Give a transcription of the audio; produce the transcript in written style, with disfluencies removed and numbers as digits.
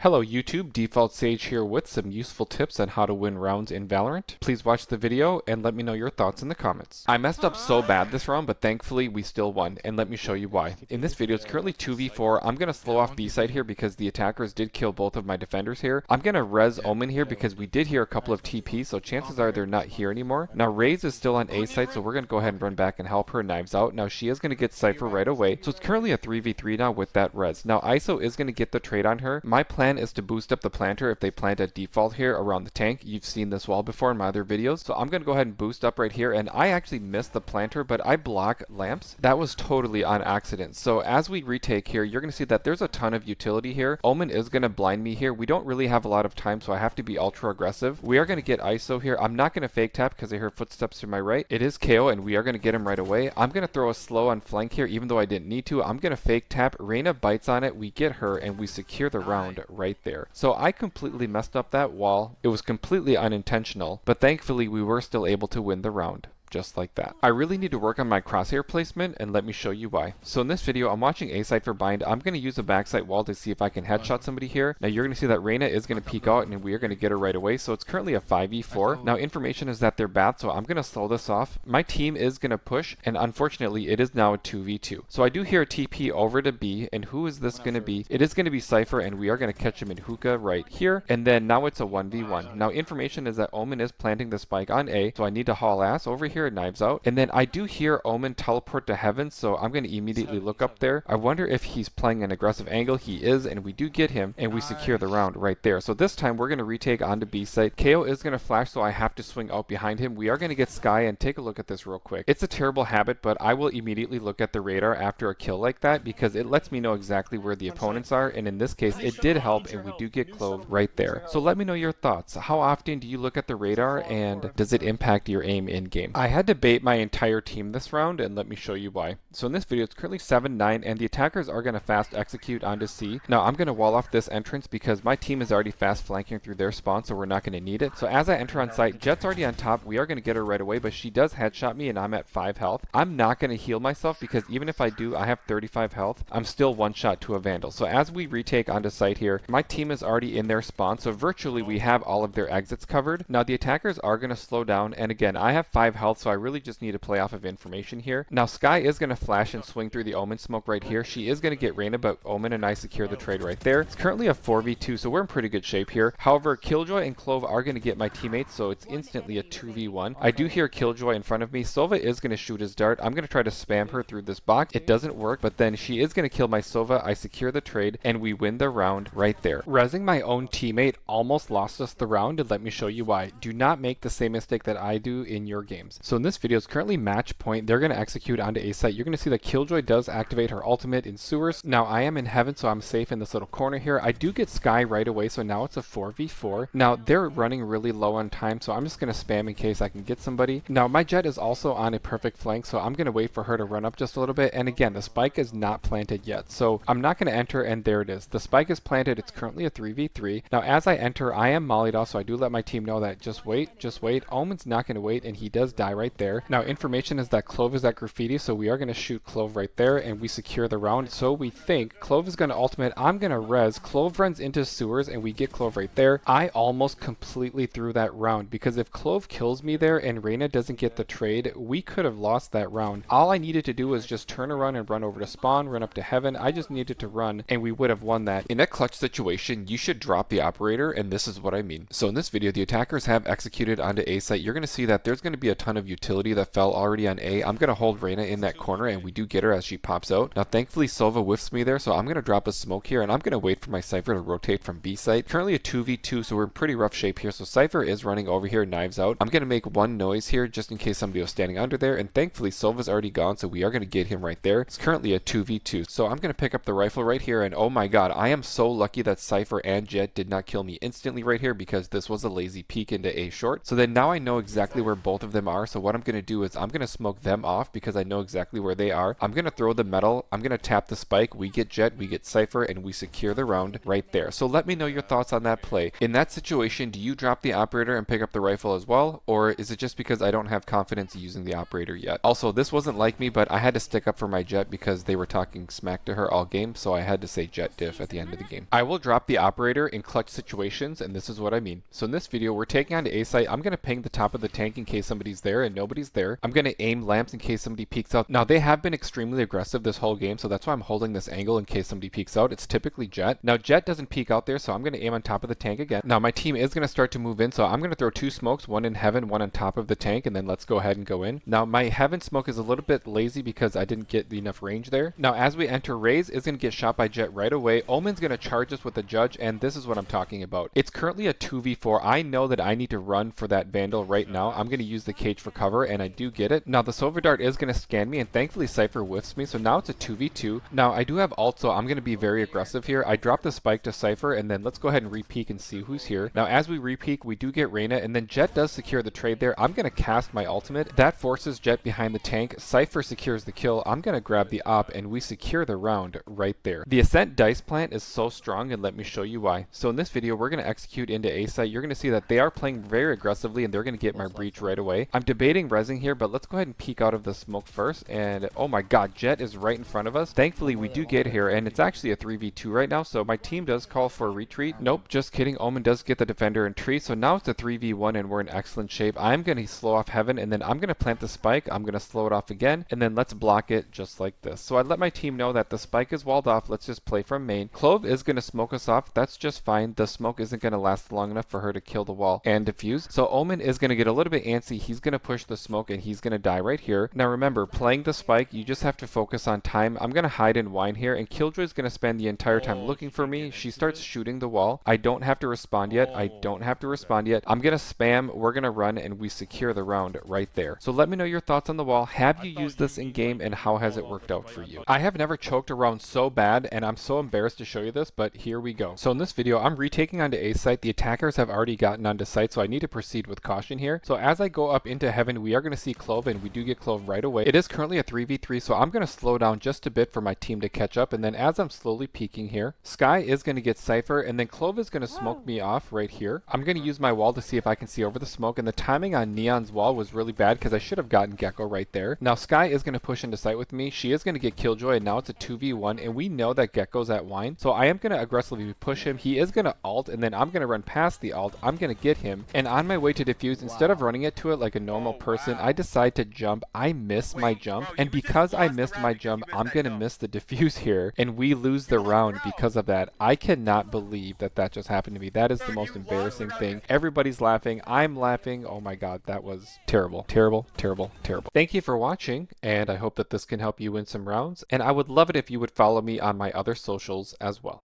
Hello YouTube, Default Sage here with some useful tips on how to win rounds in Valorant. Please watch the video and let me know your thoughts in the comments. I messed up so bad this round, but thankfully we still won, and let me show you why. In this video, it's currently 2v4. I'm going to slow off B side here because the attackers did kill both of my defenders here. I'm going to res Omen here because we did hear a couple of TPs, so chances are they're not here anymore. Now Raze is still on A side, so we're going to go ahead and run back and help her. Knives out. Now she is going to get Cypher right away, so it's currently a 3v3 now with that res. Now ISO is going to get the trade on her. My plan is to boost up the planter if they plant at default here around the tank. You've seen this wall before in my other videos, so I'm going to go ahead and boost up right here, and I actually missed the planter, but I block lamps. That was totally on accident. So as we retake here, you're going to see that there's a ton of utility here. Omen is going to blind me here. We don't really have a lot of time, so I have to be ultra aggressive. We are going to get ISO here. I'm not going to fake tap because I heard footsteps to my right. It is KO, and we are going to get him right away. I'm going to throw a slow on flank here, even though I didn't need to. I'm going to fake tap. Reyna bites on it. We get her, and we secure the round right there. So I completely messed up that wall. It was completely unintentional, but thankfully we were still able to win the round. Just like that. I really need to work on my crosshair placement, and let me show you why. So in this video, I'm watching A side for bind. I'm going to use a backside wall to see if I can headshot somebody here. Now you're going to see that Reyna is going to peek out, and we are going to get her right away. So it's currently a 5v4. Now information is that they're bad, so I'm going to slow this off. My team is going to push, and unfortunately it is now a 2v2. So I do hear a TP over to B, and who is this going to be? It is going to be Cypher, and we are going to catch him in hookah right here. And then now it's a 1v1. Now information is that Omen is planting the spike on A, so I need to haul ass over here. Knives out, and then I do hear Omen teleport to heaven, so I'm going to immediately look up there. I wonder if he's playing an aggressive angle. He is, and we do get him, and we secure the round right there. So this time we're going to retake onto B site. KO is going to flash, so I have to swing out behind him. We are going to get Skye, and take a look at this real quick. It's a terrible habit, but I will immediately look at the radar after a kill like that because it lets me know exactly where the opponents are, and in this case it did help, and we do get Clove right there. So let me know your thoughts. How often do you look at the radar, and does it impact your aim in game? I had to bait my entire team this round, and let me show you why. So in this video, it's currently 7-9, and the attackers are going to fast execute onto C. Now I'm going to wall off this entrance because my team is already fast flanking through their spawn, so we're not going to need it. So as I enter on site, Jet's already on top. We are going to get her right away, but she does headshot me, and I'm at 5 health. I'm not going to heal myself because even if I do, I have 35 health. I'm still one shot to a Vandal. So as we retake onto site here, my team is already in their spawn, so virtually we have all of their exits covered. Now the attackers are going to slow down, and again, I have 5 health, so I really just need to play off of information here. Now Skye is going to flash and swing through the Omen smoke right here. She is going to get Reyna, but Omen and I secure the trade right there. It's currently a 4v2, so we're in pretty good shape here. However, Killjoy and Clove are going to get my teammates, so it's instantly a 2v1. I do hear Killjoy in front of me. Sova is going to shoot his dart. I'm going to try to spam her through this box. It doesn't work, but then she is going to kill my Sova. I secure the trade, and we win the round right there. Rezzing my own teammate almost lost us the round, and let me show you why. Do not make the same mistake that I do in your games. So in this video, it's currently match point. They're going to execute onto A site. You're going to see that Killjoy does activate her ultimate in sewers. Now I am in heaven, so I'm safe in this little corner here. I do get Skye right away, so now it's a 4v4. Now they're running really low on time, so I'm just going to spam in case I can get somebody. Now my Jet is also on a perfect flank, so I'm going to wait for her to run up just a little bit. And again, the spike is not planted yet, so I'm not going to enter, and there it is. The spike is planted. It's currently a 3v3. Now as I enter, I am mollied off, so I do let my team know that just wait, just wait. Omen's not going to wait, and he does die right there. Now information is that Clove is at graffiti, so we are going to shoot Clove right there, and we secure the round. So we think Clove is going to ultimate. I'm going to res. Clove runs into sewers, and we get Clove right there. I almost completely threw that round because if Clove kills me there and Reyna doesn't get the trade, we could have lost that round. All I needed to do was just turn around and run over to spawn, run up to heaven. I just needed to run, and we would have won that. In a clutch situation, you should drop the operator, and this is what I mean. So in this video, the attackers have executed onto A site. You're going to see that there's going to be a ton of utility that fell already on A. I'm going to hold Reyna in that corner, and we do get her as she pops out. Now thankfully Sova whiffs me there, so I'm going to drop a smoke here, and I'm going to wait for my Cypher to rotate from B site. Currently a 2v2, so we're in pretty rough shape here. So Cypher is running over here, knives out. I'm going to make one noise here just in case somebody was standing under there, and thankfully Sova's already gone, so we are going to get him right there. It's currently a 2v2, so I'm going to pick up the rifle right here, and oh my god, I am so lucky that Cypher and Jet did not kill me instantly right here because this was a lazy peek into A short. So then now I know exactly where both of them are, so what I'm going to do is I'm going to smoke them off because I know exactly where they are. I'm going to throw the metal, I'm going to tap the spike, we get Jet, we get Cypher, and we secure the round right there. So let me know your thoughts on that play. In that situation, do you drop the operator and pick up the rifle as well, or is it just because I don't have confidence using the operator yet? Also, this wasn't like me, but I had to stick up for my Jet because they were talking smack to her all game, so I had to say Jet diff at the end of the game. I will drop the operator in clutch situations, and this is what I mean. So in this video, we're taking on to A site. I'm going to ping the top of the tank in case somebody's there, and nobody's there. I'm going to aim lamps in case somebody peeks out. Now, they have been extremely aggressive this whole game, so that's why I'm holding this angle in case somebody peeks out. It's typically Jet. Now, Jet doesn't peek out there, so I'm going to aim on top of the tank again. Now, my team is going to start to move in, so I'm going to throw 2 smokes, one in heaven, one on top of the tank, and then let's go ahead and go in. Now, my heaven smoke is a little bit lazy because I didn't get enough range there. Now, as we enter, Raze is going to get shot by Jet right away. Omen's going to charge us with the Judge, and this is what I'm talking about. It's currently a 2v4. I know that I need to run for that Vandal right now. I'm going to use the cage for cover, and I do get it. Now, the Silver Dart is going to scan me, and thankfully Cypher whiffs me, so now it's a 2v2. Now, I do have ult, so I'm going to be very aggressive here. I drop the spike to Cypher, and then let's go ahead and re-peek and see who's here. Now, as we re-peek, we do get Reyna, and then Jet does secure the trade there. I'm going to cast my ultimate. That forces Jet behind the tank. Cypher secures the kill. I'm going to grab the op, and we secure the round right there. The Ascent dice plant is so strong, and let me show you why. So in this video, we're going to execute into A site. You're going to see that they are playing very aggressively, and they're going to get my breach right away. I'm debating rezzing here, but let's go ahead and peek out of the smoke first. And oh my god, Jet is right in front of us. Thankfully, we do get here, and it's actually a 3v2 right now, so my team does call for a retreat. Nope, just kidding. Omen does get the defender and tree, so now it's a 3v1, and we're in excellent shape. I'm going to slow off heaven, and then I'm going to plant the spike. I'm going to slow it off again, and then let's block it just like this. So I let my team know that the spike is walled off. Let's just play from main. Clove is going to smoke us off. That's just fine. The smoke isn't going to last long enough for her to kill the wall and defuse. So Omen is going to get a little bit antsy. He's going to push the smoke, and he's going to die right here. Now remember, playing the spike, you just have to focus on time. I'm going to hide and whine here, and Killjoy is going to spend the entire time looking for me. She starts shooting the wall. I don't have to respond yet. I don't have to respond yet. I'm going to spam. We're going to run, and we secure the round right there. So let me know your thoughts on the wall. Have you used this in game, and how has it worked out for you? I have never choked a round so bad, and I'm so embarrassed to show you this, but here we go. So in this video, I'm retaking onto A site. The attackers have already gotten onto site, so I need to proceed with caution here. So as I go up into heaven, we are going to see Clove, and we do get Clove right away. It is currently a 3v3, so I'm going to slow down just a bit for my team to catch up, and then as I'm slowly peeking here, Sky is going to get Cypher, and then Clove is going to smoke me off right here. I'm going to use my wall to see if I can see over the smoke, and the timing on Neon's wall was really bad because I should have gotten Gecko right there. Now Sky is going to push into site with me. She is going to get Killjoy, and now it's a 2v1, and we know that Gecko's at wine, so I am going to aggressively push him. He is going to ult, and then I'm going to run past the ult. I'm going to get him, and on my way to defuse, instead of running it to it like a normal person, I decide to jump. I miss my jump, and because I missed my jump, I'm going to miss the defuse here, and we lose the round because of that. I cannot believe that that just happened to me. That is the most embarrassing thing. Everybody's laughing. I'm laughing. Oh my god, that was terrible. Terrible, terrible, terrible. Thank you for watching, and I hope that this can help you win some rounds, and I would love it if you would follow me on my other socials as well.